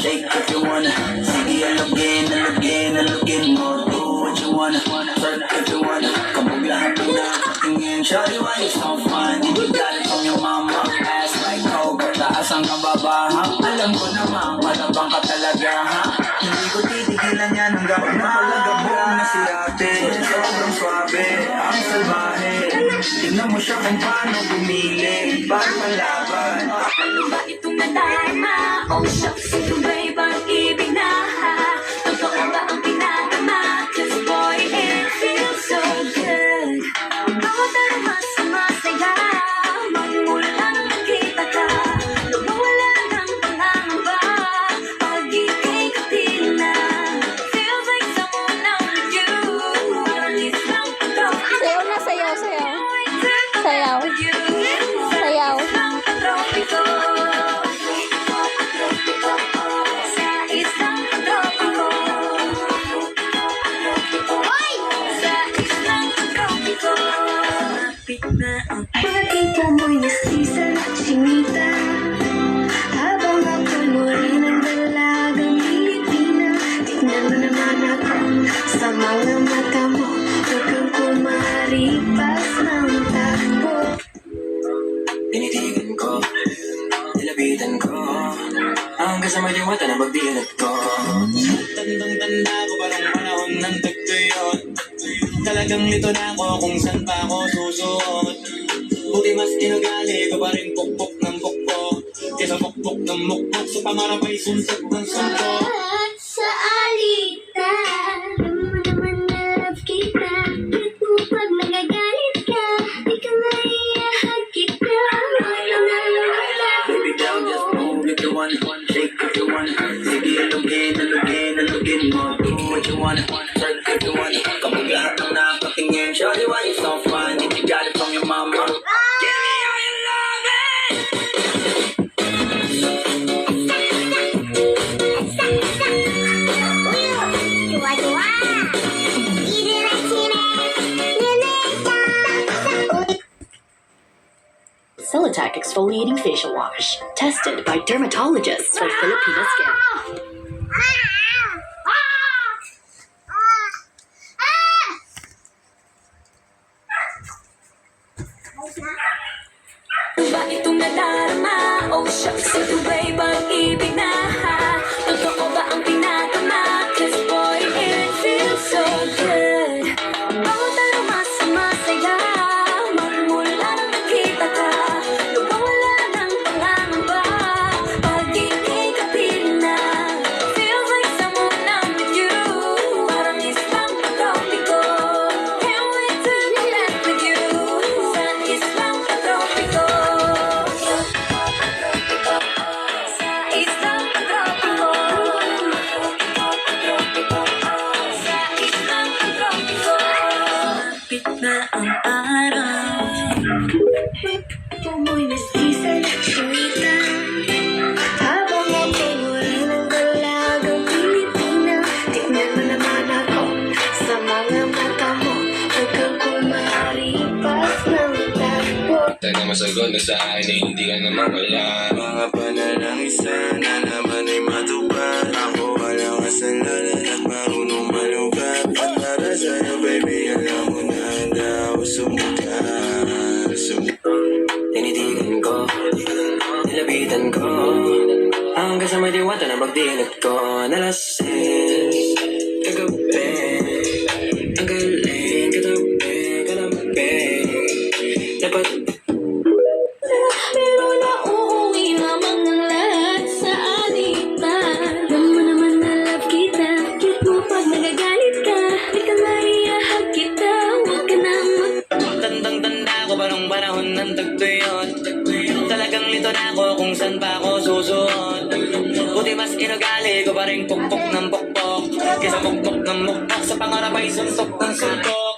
shake if you wanna. Sige, alugin mo. Do what you wanna, twerk if you wanna. Kabog lahat ng nakatingin. Shawty, why you so fun? Did you got it from your mama? Ass like Cobra, taas hanggang baba, ha? Alam ko naman, malabang ka talaga, ha? Hindi ko titigilan yan hanggang malagabog na si ate. Sobrang swabe, ang salbahe. Tignan mo siya kung paano bumili. Bakit malaban? Ano ba itong nadarama? Oh shucks, ito ba ibang ibig na ha? Totoo ba ang pinagama? Cause boy, it feels so good. Bawat arama sa masaya, magmula nang nakita ka, nawawala ng pangangamba pag ika'y na. Feels like someone out with you. At least lang ito. Sayaw na, sayaw. Sayaw. Sayaw. Pakita mo'y nasisan at sinita, habang ako'y muli ng dalagang Pilipina. Tignan mo naman ako sa mga mata mo, huwag kang kumaripas ng takbo. Tinitigan ko, nilapitan ko, ang kasama diwata na magdilat ko. Tandang-tanda ko parang panahon ng tagtuyon. Talagang lito na ako kung saan pa ako susuot. Buti mas inugali ko pa rin pukpok ng pukpok, kesa pukpok ng mukpok sa pangarap ay sunsok ng sunsok. Sa alita, alam mo naman na love kita. Kahit mo pag nagagalit ka, di ka maiyahag kita. Baby down, just move if you want, shake if you want. Sige, alugin mo. Do what you want, twerk if you want. Kapag lahat ng nakatingin, shawty, why you so fun? Did you got it from your mama? Give me all your loving. Celotac Exfoliating Facial Wash. Tested by dermatologists for Filipino skin. Ano ba itong nadarama? Oh shucks, ito ba ibang ibig na ha? Totoo ba ang pinagama? Cause boy, it feels so good. Bawat aroma sa masaya, magmula nang nakita ka, nawawala ng pangangamba pag ika'y na. Feels like someone out with you, parang isang tropiko. Can't wait to connect with you, sa isang tropiko. Sa isang tropiko. Sa isang tropiko. Lapit na ang araw, pumoy na season at sinita, habang ako'y muli ng dalagang Pilipina. Tignan mo naman ako sa mga mata mo, huwag kang kumaripas ng takbo. Sana masagot na sa akin na hindi ka na mawala. Mga panalang isa na naman ay matupad. Ako walang kasalanan at marunong malugat. At para sa'yo baby, alam mo na handa ako sumukat. Tinitigan ko, nilapitan ko, ang kasama diwata na magdilat ko. Nalasing kagabi, ang galing katabi. Dapat Pero nauuwi lamang ng lahat sa alitan. Alam mo naman na love kita, cute mo pag nagagalit ka, di ka maiyahag kita, huwag ka nang tandang-tanda ko parang panahon ng tagtuyon. Talagang lito na ako kung saan pa ako susuot. Buti mas inugali ko pa rin pukpok ng pukpok, kesa pukpok ng mukpok sa pangarap ay suntok ng suntok.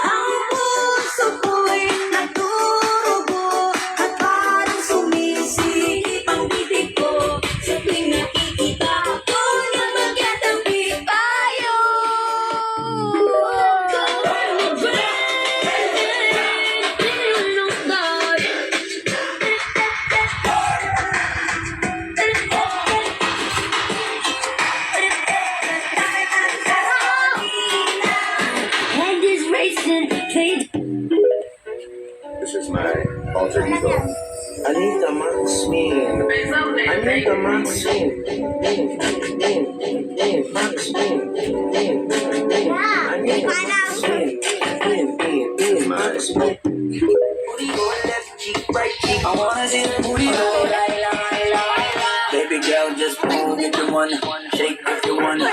ang puso ko'y naturugo at parang sumisikip ang bibig ko sa tuwing nakikita ko na magkatabi tayo. Anita Maxine. Anita Maxine. Maxine. Anita Maxine. Booty go left cheek, right cheek. I wanna see the booty go. Baby girl, just move if you wanna. Shake if you wanna.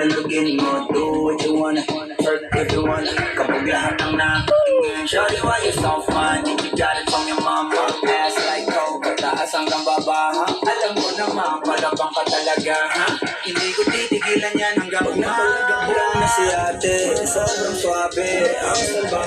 Lugin mo, do what you wanna. Twerk if you wanna. Kapag lahat ng nakatingin. Shawty, why you so fun? If you got it from your mama. Ass like coke, taas hanggang baba, ha? Alam mo naman, palabang ka talaga, ha? Hindi ko titigilan yan hanggang umahalagang na si ate. Sobrang swabe, ang salba.